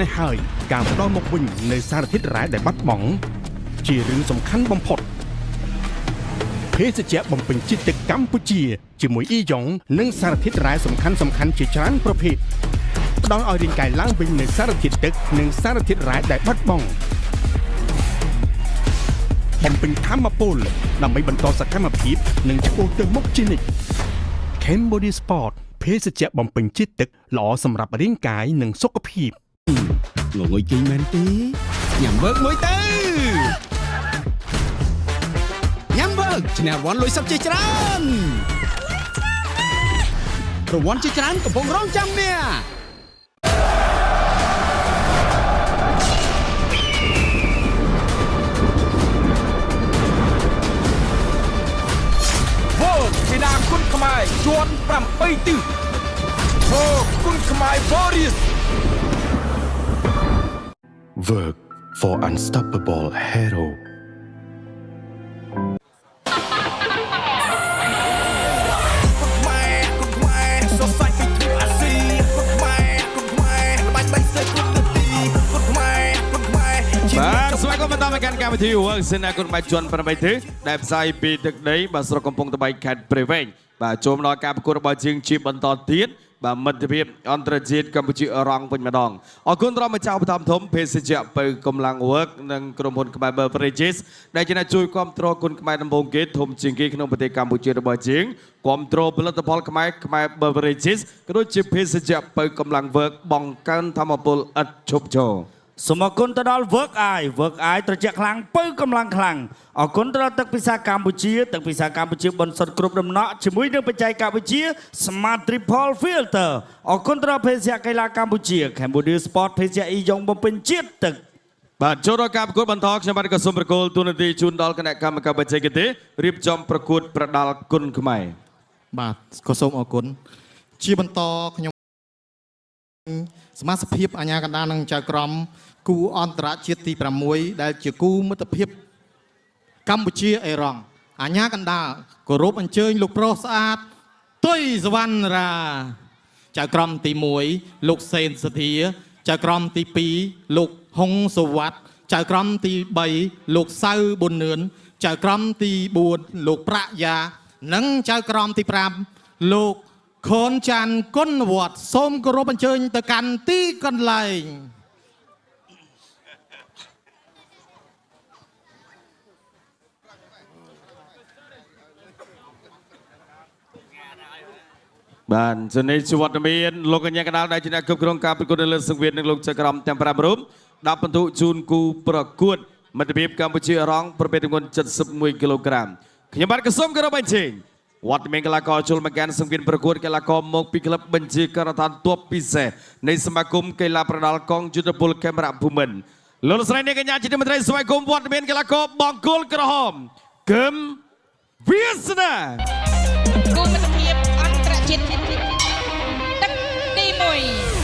ในหายการផ្ដល់មកវិញនៅសារធាតុរ៉ែដែលបាត់បង់ជារឿងសំខាន់បំផុតភេសជ្ជៈបំពេញជាតិទឹកកម្ពុជាជាមួយអ៊ីយ៉ុងនិងសារធាតុរ៉ែសំខាន់ជាច្រើនប្រភេទផ្ដល់ឲ្យរាងកាយឡើងវិញនូវសារធាតុទឹកនិងសារធាតុរ៉ែដែលបាត់បង់បំពេញធម្មពលដើម្បីបន្តសកម្មភាពនិងឆ្ពោះទៅមុខជានិច្ច Cambodia Sport ភេសជ្ជៈបំពេញជាតិទឹកល្អសម្រាប់រាងកាយនិងសុខភាពងងុយគេមែនទេញ៉ាំវើកមួយទៅញ៉ាំវើកឈ្នះរង្វាន់លុយសុខជាច្រើនរង្វាន់ជាច្រើនកំពុងរងចាំអ្នកពីដាគុណខ្មែរជាន់8ទិសហូគុណខ្មែរ Warriors Work for Unstoppable Hero កម្មវិធី Work សេនាគុណបាយជាន់8ទិសដែលផ្សាយពីទឹកដីបាទស្រុកកំពង់ត្បៃខេត្តព្រៃវែងបាទចូលមកដល់ការប្រកួតរបស់ជាងជាបន្តទៀតបាទមិត្តភាពអន្តរជាតិកម្ពុជាអរ៉ង់វិញម្ដងអរគុណដល់ម្ចាស់ឧបត្ថម្ភធំភេសជ្ជៈពៅកម្លាំង Work និងក្រុមហ៊ុនខ្មែរ Beverages ដែលជាអ្នកជួយគ្រប់គ្រងគុណខ្មែរដំបូងគេធំជាងគេក្នុងប្រទេសកម្ពុជារបស់ជាងគ្រប់គ្រងផលិតផលខ្មែរ Beverages ក៏ដូចជាភេសជ្ជៈពៅកម្លាំង Work បង្កើនធម្មពលឥតឈប់ឈរសូមអរគុណទៅដល់ Work Eye ត្រជាក់ខ្លាំងពៅកម្លាំងខ្លាំងអរគុណទៅដល់ទឹកពិសាកម្ពុជាទឹកពិសាកម្ពុជាបនសុតគ្រប់ដំណក់ជាមួយនឹងបច្ចេកវិទ្យា Smart Triple Filter អរគុណទៅដល់ភេសជ្ជៈកីឡាកម្ពុជា Cambodia Sport ភេសជ្ជៈអ៊ីយ៉ុងបំពេញជាតិទឹកបាទចូលដល់ការប្រកួតបន្តខ្ញុំបាទក៏សូមប្រកល់ទូនាទីជូនដល់គណៈកម្មការបច្ចេកទេសរៀបចំប្រកួតប្រដាល់គុណខ្មែរបាទក៏សូមអរគុណជាបន្តខ្ញុំសមាជិកភាពអាជ្ញាកណ្ដាលនឹងចៅក្រមគូអន្តរជាតិទី6ដែលជាគូមិត្តភាពកម្ពុជាអេរ៉ង់អាជ្ញាកណ្ដាលគោរពអញ្ជើញលោកប្រុសស្អាតទុយសវណ្ណរាចៅក្រមទី1លោកសេនសធាចៅក្រមទី2លោកហុងសុវត្ថិចៅក្រមទី3លោកសៅប៊ុននឿនចៅក្រមទី4លោកប្រាក់យ៉ានិងចៅក្រមទី5លោកខូនចាន់គុណវត្តសូមគោរពអញ្ជើញទៅកាន់ទីកន្លែងបាទជំនាញសុវត្ថិមានលោកកញ្ញាកណ្ដាលដែលជាអ្នកគ្រប់គ្រងការប្រកួតនៅលើសង្វៀននិងលោកចៅក្រមទាំង5រូប10បន្ទុកជូនគូប្រកួតមិត្តភាពកម្ពុជាអរ៉ង់ប្រភេទទម្ងន់71គីឡូក្រាមខ្ញុំបាទក៏សូមគោរពអញ្ជើញវត្តមានកីឡាករជុលមកកាន់សង្វៀនប្រកួតកីឡាករមកពីក្លឹបបញ្ជាការដ្ឋានទ័ពពិសេសនៃសមាគមកីឡាប្រដាល់កងយុទ្ធពលខេមរៈភូមិន្ទលោកស្រីនាងកញ្ញាជាទីមេត្រីស្វាគមន៍វត្តមានកីឡាករបង្គោលក្រហមគឹមវាសនាគូមិត្តភាពអន្តរជាតិទឹកទី1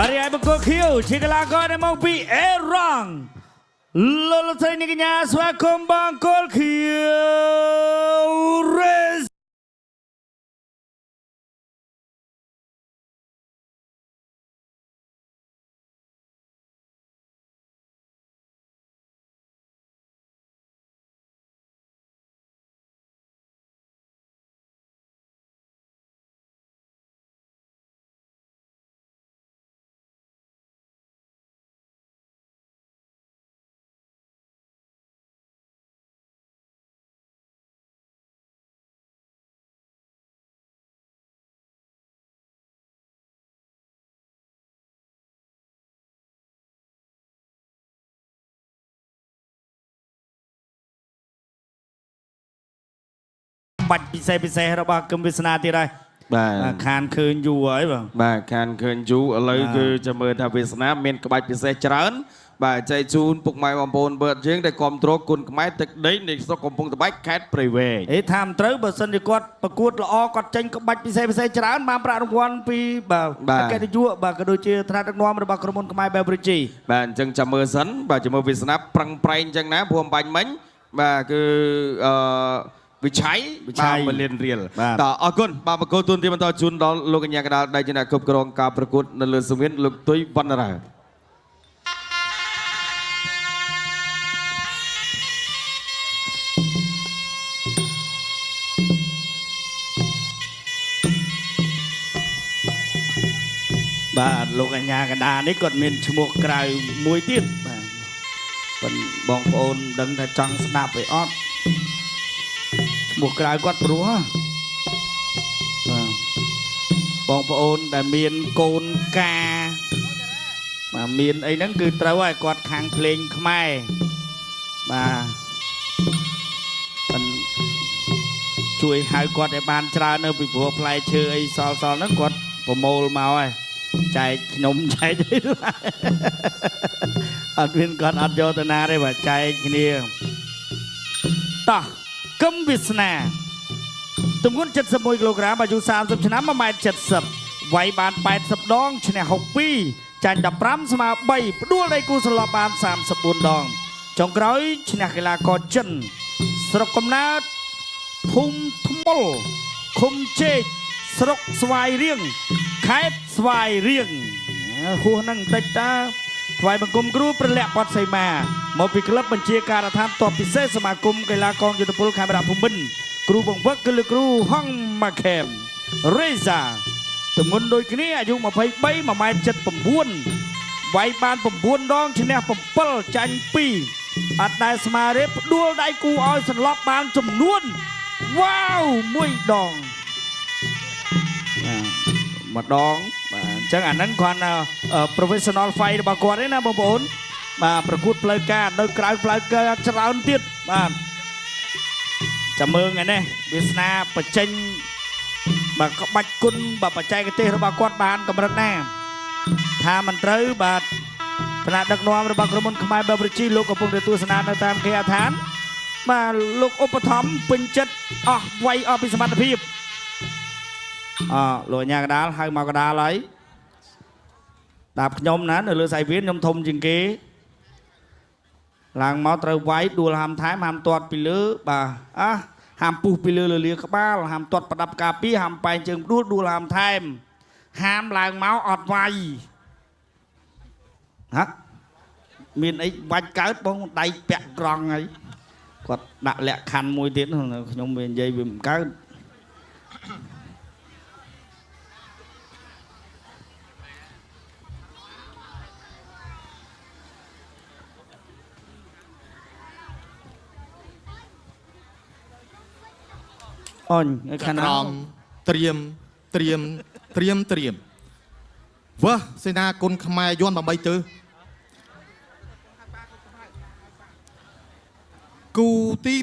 បារីឯបង្គោលខៀវជាកីឡាករដែលមកពីអេរ៉ង់លោកស្រីនាងកញ្ញាស្វាគមន៍បង្គោលខៀវ បាច់ពិសេសរបស់គឹមវាសនាទៀតហើយ បាទ ខានឃើញយូរហើយបង បាទខានឃើញយូរឥឡូវគឺចាំមើលថាវាសនាមានក្បាច់ពិសេសច្រើនបាទចែកជូនពុកម៉ែបងប្អូនបើយើងដែលគ្រប់គ្រងគុណខ្មែរទឹកដីនៃស្រុកកំពង់ត្បែកខេត្តព្រៃវែង អេថាមិនត្រូវបើសិនជាគាត់ប្រកួតល្អគាត់ចេញក្បាច់ពិសេសច្រើនបានប្រាក់រង្វាន់ពីបាទអគ្គនាយកបាទក៏ដូចជាថ្នាក់ដឹកនាំរបស់ក្រុមហ៊ុនខ្មែរ Beverage បាទអញ្ចឹងចាំមើលសិនបាទចាំមើលវាសនាប្រឹងប្រែងអញ្ចឹងណាព្រោះអំបញ្ញមិញបាទគឺវិឆ័យបាទ1លានរៀលតអរគុណបាទបកគោទូនទីបន្តជូនដល់លោកកញ្ញាកណ្ដាលដែលជាអ្នកគ្រប់គ្រងការប្រកួតនៅលើសង្វៀនលោកទុយវណ្ណរាបាទលោកអញ្ញាកណ្ដានេះគាត់មានឈ្មោះក្រៅមួយទៀតបាទបងប្អូនដឹងថាចង់ស្ដាប់អីអត់ឈ្មោះក្រៅគាត់ព្រោះបាទបងប្អូនដែលមានកូនការបាទមានអីហ្នឹងគឺត្រូវហើយគាត់ខាងភ្លេងខ្មែរបាទជួយហៅគាត់ឲ្យបានច្រើននៅពីព្រោះផ្លែឈើអីសល់ហ្នឹងគាត់ប្រមូលមកហើយចែកខ្ញុំចែកអីអត់មានគាត់អត់យកទៅណាទេបាទចែកគ្នាតោះគឹមវាសនាទម្ងន់71គីឡូក្រាមអាយុ30ឆ្នាំ1.70 ម៉ែត្រវាយបាន80ដងឈ្នះ62ចាញ់15ស្មើ3ផ្ដួលដៃគូសន្លប់បាន34ដងចុងក្រោយឈ្នះកីឡាករចិនស្រុកកំណើតភូមិថ្មុលឃុំជែកស្រុកស្វាយរៀងខេត្តស្វាយរៀងហួសហ្នឹងបន្តិចតាថ្វាយបង្គំគ្រូប្រលាក់ប៉ាត់សីមាមកពីក្លឹបបញ្ជាការដ្ឋានទ័ពពិសេសសមាគមកីឡាកងយុទ្ធពលខេមរៈភូមិន្ទគ្រូបង្វឹកគឺលោកគ្រូហងម៉ាខេមរេសាទម្ងន់ដូចគ្នាអាយុ23 1.79 ម៉ែត្រវាយបាន9ដងឈ្នះ7ចាញ់2អត់ដែលស្មារទេផ្ដួលដៃគូឲ្យសន្លប់បានចំនួនវ៉ាវ1ដងម្ដងបាទអញ្ចឹងអាហ្នឹងគាត់ professional fight របស់គាត់ទេណាបងប្អូនបាទប្រកួតផ្លូវការនៅក្រៅផ្លូវការច្រើនទៀតបាទចាំមើលថ្ងៃនេះវាសនាបញ្ចេញបាទក្បាច់គុណបាទបច្ចេកទេសរបស់គាត់បានកម្រិតណាថាមិនត្រូវបាទថ្នាក់ដឹកនាំរបស់ក្រុមហ៊ុនខ្មែរ Beverage លោកកំពុងទៅទស្សនានៅតាមគេហដ្ឋានបាទលោកឧបត្ថម្ភពេញចិត្តអស់វាយអស់ពីសមត្ថភាពលោកអញ្ញាកដាលហៅមកកដាលហើយតាប់ខ្ញុំណានៅលើសៃវៀនខ្ញុំធំជាងគេឡើងមកត្រូវវាយដួលហាមថែមហាមទាត់ពីលើបាទហាមពុះពីលើលាក្បាលហាមទាត់ប្រដាប់ការពារហាមបែងជើងដួលហាមថែមហាមឡើងមកអត់វាយហ៎មានអីបាច់កើតបងដៃពាក់ក្រង់ហើយគាត់ដាក់លក្ខខណ្ឌមួយទៀតខ្ញុំវានិយាយវាមិនកើតអូនខាងក្រមត្រៀមវើសេនាគុណខ្មែរយន់8ទើគូទី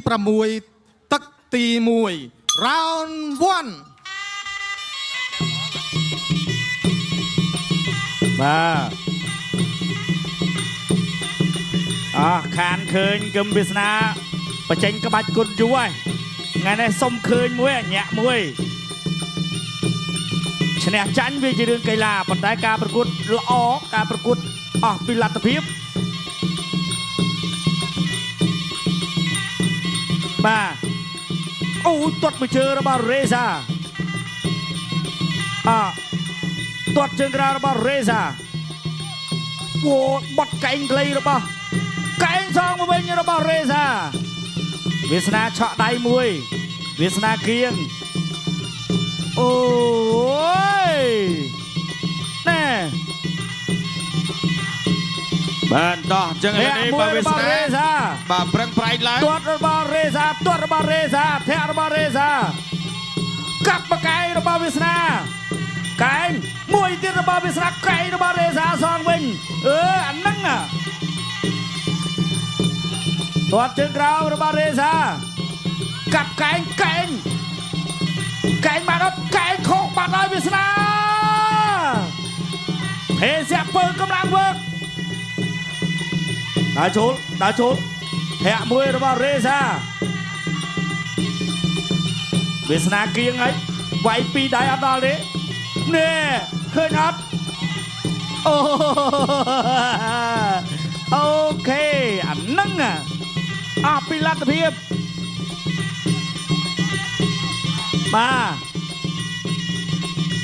6ទឹកទី1 round 1បាទខានឃើញគឹមវាសនាបញ្ចេញក្បាច់គុណយូរហើយថ្ងៃនេះសុំឃើញមួយអញ្ញាក់មួយឈ្នះចាញ់វាជារឿងកីឡាប៉ុន្តែការប្រកួតល្អការប្រកួតអស់ពីលទ្ធភាពបាទអូទាត់មួយជើងរបស់រេសាទាត់ជើងក្រៅរបស់រេសាអូបត់កែងក្លីរបស់កែងសងមកវិញរបស់រេសាវាសនាឆក់ដៃមួយវាសនាគៀងអូយណែបាទតោះអញ្ចឹងឥឡូវនេះបាទវាសនាបាទប្រឹងប្រែងឡើងទាត់របស់រេសាធាក់របស់រេសាកាប់បកែងរបស់វាសនាកែងមួយទៀតរបស់វាសនាកែងរបស់រេសាសងវិញអាហ្នឹងទាត់ជើងក្រៅរបស់រេសាកាប់កែង កែងបានអត់កែងខោបាត់ហើយវាសនាភេសពើកម្លាំងវើកដើរចូលធាក់មួយរបស់រេសាវាសនាគៀងហើយវាយពីដៃអត់ដល់ទេនេះឃើញអត់អូខេអាហ្នឹងអស់ពីលទ្ធភាពបា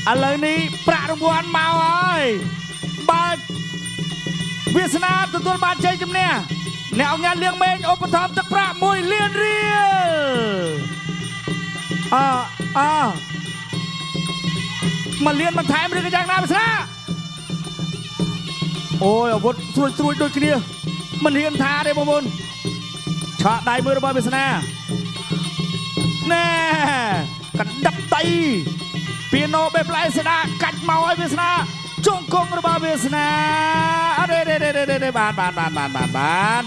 ទឥឡូវនេះប្រាក់រង្វាន់មកហើយបើវាសនាទទួលបានជ័យជំនះអ្នកអង្គការលៀងមេងឧបត្ថម្ភទឹកប្រាក់1 លានរៀល1 លានបន្ថែមឬក៏យ៉ាងណាវាសនាអូយអាវុធស្រួយដូចគ្នាមិនហ៊ានថាទេបងប្អូនឆក់ដៃមួយរបស់វាសនាណែកណ្ដាប់ដៃពីណូបេផ្លែស្ដាកាច់មកឲ្យវាសនាជង្គង់របស់វាសនាអរេបាន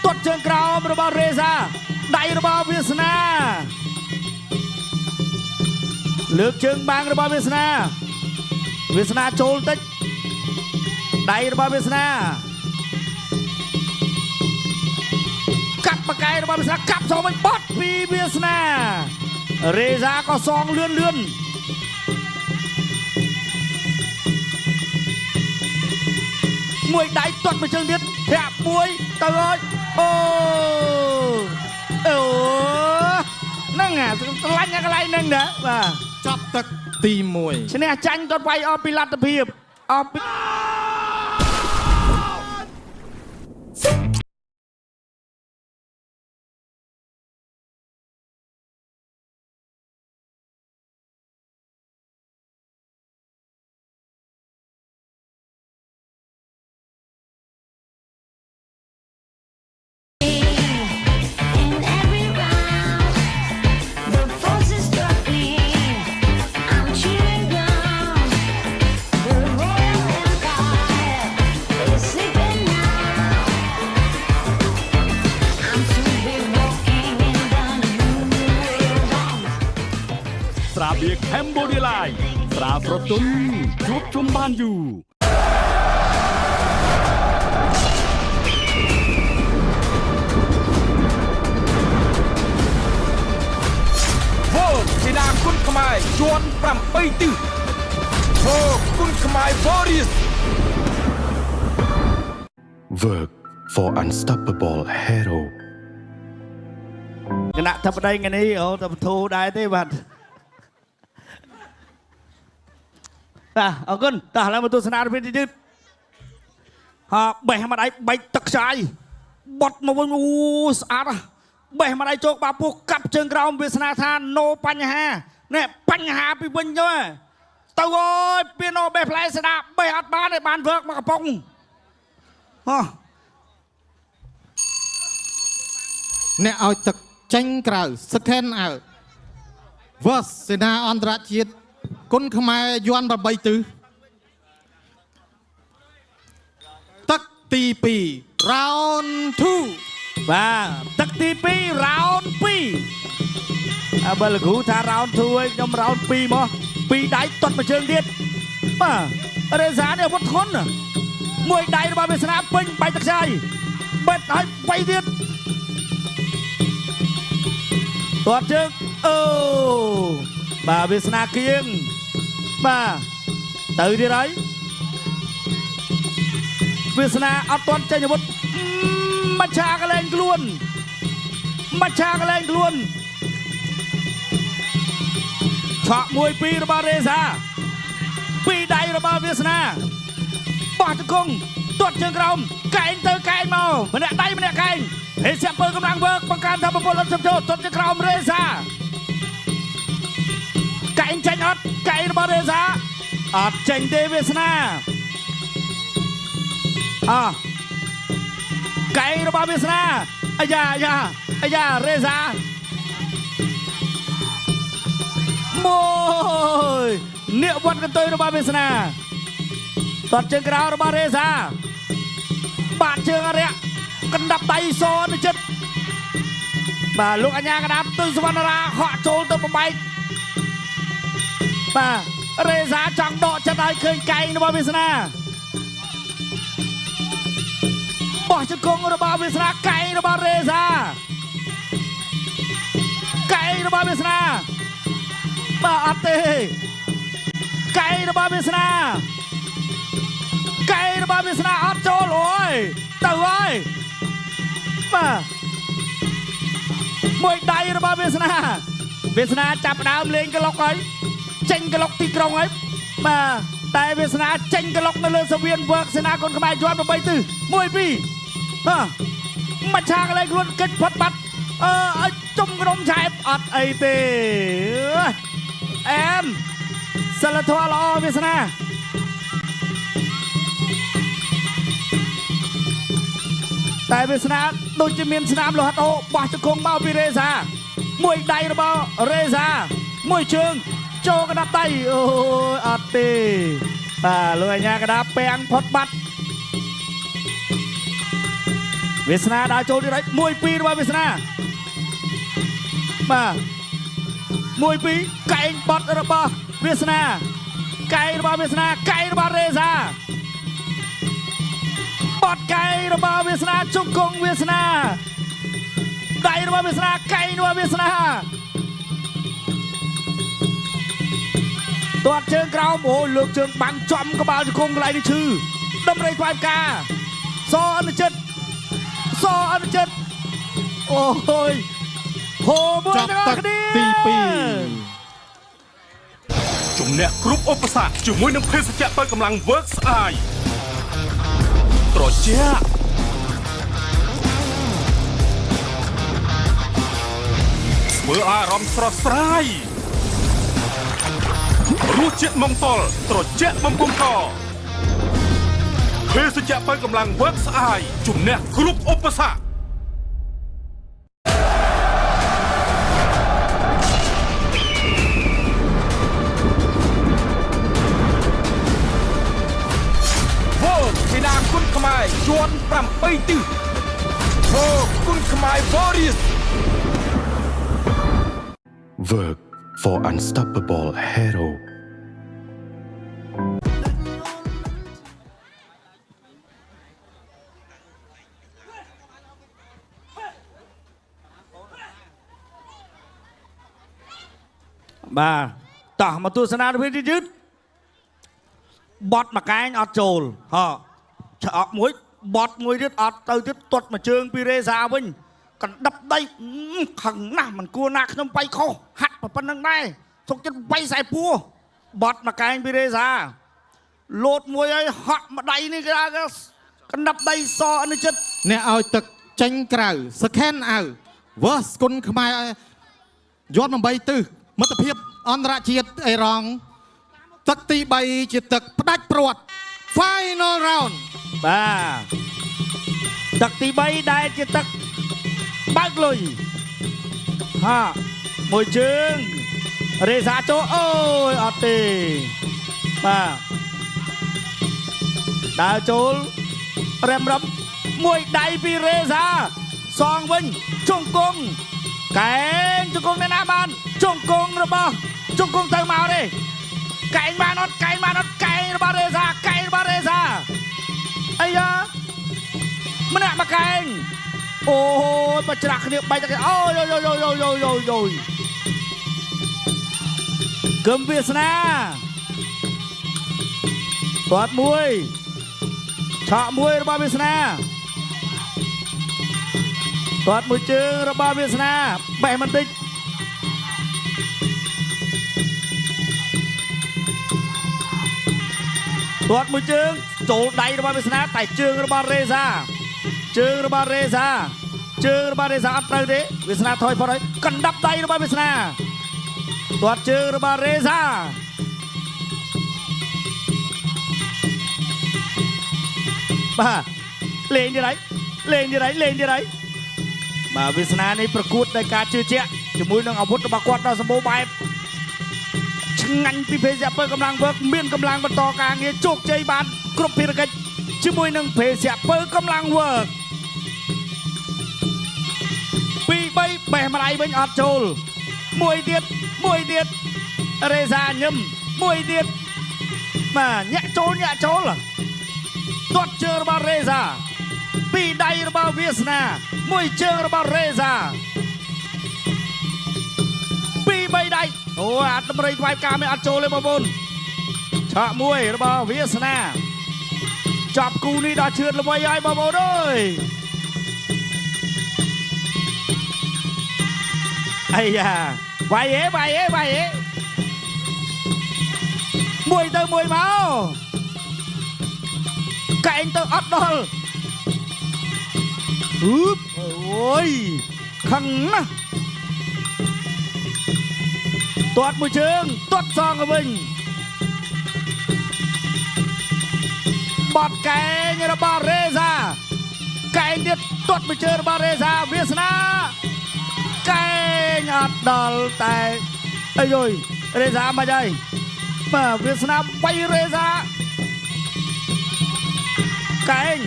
ទាត់ជើងក្រោមរបស់រេសាដៃរបស់វាសនាលើកជើងបាំងរបស់វាសនាចូលតិចដៃរបស់វាសនាកាប់បកាយរបស់វាសនាកាប់សងវិញបត់ពីវាសនារេសាក៏សងលឿនមួយដៃទាត់មួយជើងទៀតធាក់មួយទៅហើយអូហ្នឹងឆ្លាញ់កន្លែងហ្នឹងណាបាទចាប់ទឹកទី1ឈ្នះចាញ់គាត់វាយអស់ពីលទ្ធភាពអស់ពីស្រាបៀរ Cambodia Line ស្រាប្រទុនជួបជុំបានយូរវ៉ូសេនាគុណខ្មែរជាន់8ទិសវ៉ូគុណខ្មែរ Warriors Work for Unstoppable Hero គណៈធិបតីថ្ងៃនេះទៅបធូរដែរទេបាទអរគុណតោះឥឡូវមកទស្សនាពីទៀតបេះមកដៃបែកទឹកខ្សាយបត់មកវិញអូស្អាតបេះមកដៃជោគបាពោះកាប់ជើងក្រោមវាសនាថាណូបញ្ហានេះបញ្ហាពីវិញទៅអើយពីណូបេះផ្លែស្ដាបេះអត់បានទេបានវើកមកកំប៉ុងអ្នកឲ្យទឹកចេញក្រៅសខេនអើវ៉ាសេនាអន្តរជាតិគុណខ្មែរយន់8ទិសទឹកទី2 round 2បាទទឹកទី2 round 2បើលោកគ្រូថា round 2ឲ្យខ្ញុំ round 2មក2ដៃទាត់មួយជើងទៀតបាទរេសានេះអាវុធធន់មួយដៃរបស់វាសនាពេញបែកទឹកខ្សាយបិទឲ្យបែកទៀតទាត់ជើងបាទវាសនាគៀងបាទទៅទៀតហើយវាសនាអត់ទាន់ចេញអាវុធមច្ឆាកលែងខ្លួនឆក់1 2របស់រេសា2ដៃរបស់វាសនាបោះជង្គង់ទាត់ជើងក្រោមកែងទៅកែងមកម្នាក់ដៃម្នាក់កែងហេសពើកម្លាំងវើកបង្កើនថាប្រពលអត់ជប់ចូលទាត់ជើងក្រោមរេសាកែងចេញអត់កែងរបស់រេសាអត់ចេញទេវាសនាកែងរបស់វាសនាអាយ៉ារេសាមួយនេះវត្តកន្ទុយរបស់វាសនាទាត់ជើងក្រោមរបស់រេសាបាត់ជើងអរិយកណ្ដាប់ដៃសនៅចិត្ត បាទលោកអញ្ញាកដាបទុយសវណ្ណរាហក់ចូលទៅបំបែកបាទរេសាចង់ដកចិត្តឲ្យឃើញកែងរបស់វាសនាបោះជង្គង់របស់វាសនាកែងរបស់រេសាកែងរបស់វាសនាបាទអត់ទេកែងរបស់វាសនាកែងរបស់វាសនាអត់ចូលអូយទៅហើយបាទមួយដៃរបស់វាសនាចាប់ដើមលេងក្លុកហើយចេញក្លុកទីក្រុងហើយបាទតែវាសនាចេញក្លុកនៅលើសវៀនវើកសេនាគុនខ្មែរជាប់8 ទិស1 2មកឆាកន្លែងខ្លួនកិច្ចផុតបាត់ឲ្យជុំក្រុមឆែបអត់អីទេអែមសិលធម៌ល្អវាសនាតែវាសនាដូចជាមានស្នាមលោហិតអូបោះជង្គង់មកពីរេសាមួយដៃរបស់រេសាមួយជើងចូលកដាប់ដៃអូយអត់ទេបាទលោកអញ្ញាកដាពាំងផុតបាត់វាសនាដើរចូលទៀតហើយ1 2របស់វាសនាបាទ1 2កែងបត់របស់វាសនាកែងរបស់វាសនាកែងរបស់រេសាបត់កែងរបស់វាសនាជង្គង់វាសនាដៃរបស់វាសនាកែងរបស់វាសនាទាត់ជើងក្រោមអូលើកជើងបាំងចំក្បាលជង្គង់កន្លែងនេះឈឺដំរីខ្វាយផ្កាសអនុចិត្តអូយហូមួយទាំងអស់គ្នាទី2ជំនះគ្រប់ឧបសគ្គជាមួយនឹងភេសជ្ជៈបើកម្លាំង Work ស្អាយត្រជាក់ធ្វើអារម្មណ៍ស្រស់ស្រាយរសជាតិម៉ុងតល់ត្រជាក់បំពង់កភេសជ្ជៈបើកម្លាំង Work ស្អាយជំនះគ្រប់ឧបសគ្គសេនាគុនខ្មែរជាន់8 ទិសគុនខ្មែរ Warriors Work for unstoppable hero បាទតោះមកទស្សនាភាពយឺតបត់មកកែងអត់ចូលហ៎ឆក់មួយបត់មួយទៀតអត់ទៅទៀតទាត់មកជើងពីរេសាវិញកណ្ដិបដីខឹងណាស់មិនគួរណាខ្ញុំបៃខុសហាត់ប៉ុណ្្នឹងដែរសុកចិត្តបៃខ្សែពួរបត់មកកែងពីរេសាលោតមួយឲ្យហក់ម្ដាយនេះគេកណ្ដិបដីសអនុចិត្តអ្នកឲ្យទឹកចេញក្រៅសខេនអៅវើសគុណខ្មែរយន់8 ទិសមិត្តភាពអន្តរជាតិអេរ៉ង់ទឹកទី3ជាទឹកផ្ដាច់ព្រាត់ Final round បាទទឹកទី3ដែលជាទឹកបើកលុយហាមួយជើងរេសាចូលអូយអត់ទេបាទដើរចូលរឹមមួយដៃពីរេសាសងវិញជង្គង់កែងជង្គង់នៅណាបានជង្គង់របស់ជង្គង់ទៅមកទេកែងបានអត់កែងរបស់រេសាអាយ៉ាម្នាក់មកកែងអូយមកច្រាក់គ្នាបែកតែអូយគឹមវាសនាគាត់មួយឆក់មួយរបស់វាសនាគាត់មួយជើងរបស់វាសនាបេះបន្តិចគាត់មួយជើងចូលដៃរបស់វាសនាតែជើងរបស់រេសាអត់ត្រូវទេវាសនាថយផុតហើយកណ្ដាប់ដៃរបស់វាសនាគាត់ជើងរបស់រេសាបាទលេងទៀតហើយបាទវាសនានេះប្រកួតដោយការជឿជាក់ជាមួយនឹងអាវុធរបស់គាត់ដ៏សម្បូរបែបឆ្ងាញ់ពីភេសជ្ជៈបើកម្លាំងវើកមានកម្លាំងបន្តការងារជោគជ័យបានគ្រប់ភារកិច្ចជាមួយនឹងភេសជ្ជៈបើកម្លាំងវើក2-3 បេះម្ដាយវិញអត់ចូលមួយទៀតរេសាញឹមមួយទៀតបាទញាក់ចូលទាត់ជើងរបស់រេសាពីដៃរបស់វាសនាមួយជើងរបស់រេសាពី3ដៃអូអាតម្រៃវាយការមិនអត់ចូលទេបងប្អូនឆក់មួយរបស់វាសនាចាប់គូនេះដល់ឈឿនល្បីហើយបងប្អូនអើយអាយ៉ាវាយមួយទៅមួយមកកែងទៅអត់ដល់អូយខឹងណាស់ទាត់មួយជើងទាត់សងទៅវិញបត់កែងរបស់រេសាកែងទៀតទាត់មួយជើងរបស់រេសាវាសនាកែងអត់ដល់តែអីយយរេសាមកហើយបាទវាសនាបៃរេសាកែង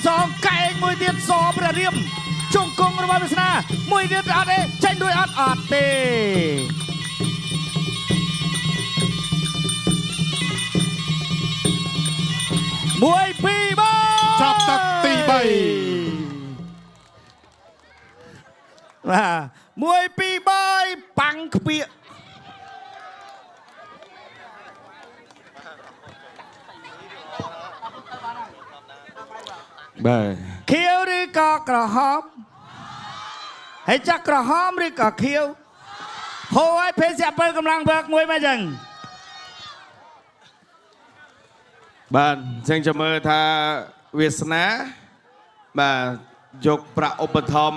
សងកែងមួយទៀតសព្រះរាមជង្គង់របស់វាសនាមួយទៀតអត់ទេចេញរួចអត់ទេមួយពីរ3ចាប់ទឹកទី3បាទមួយពីរ3ប៉ាំងខ្ពៀកបាទខៀវឬក៏ក្រហមហើយចាក់ក្រហមឬក៏ខៀវហូរឲ្យភេសជ្ជៈ7កម្លាំងបើកមួយមកចឹងបាទអញ្ចឹងចាំមើលថាវាសនាបាទយកប្រាក់ឧបត្ថម្ភ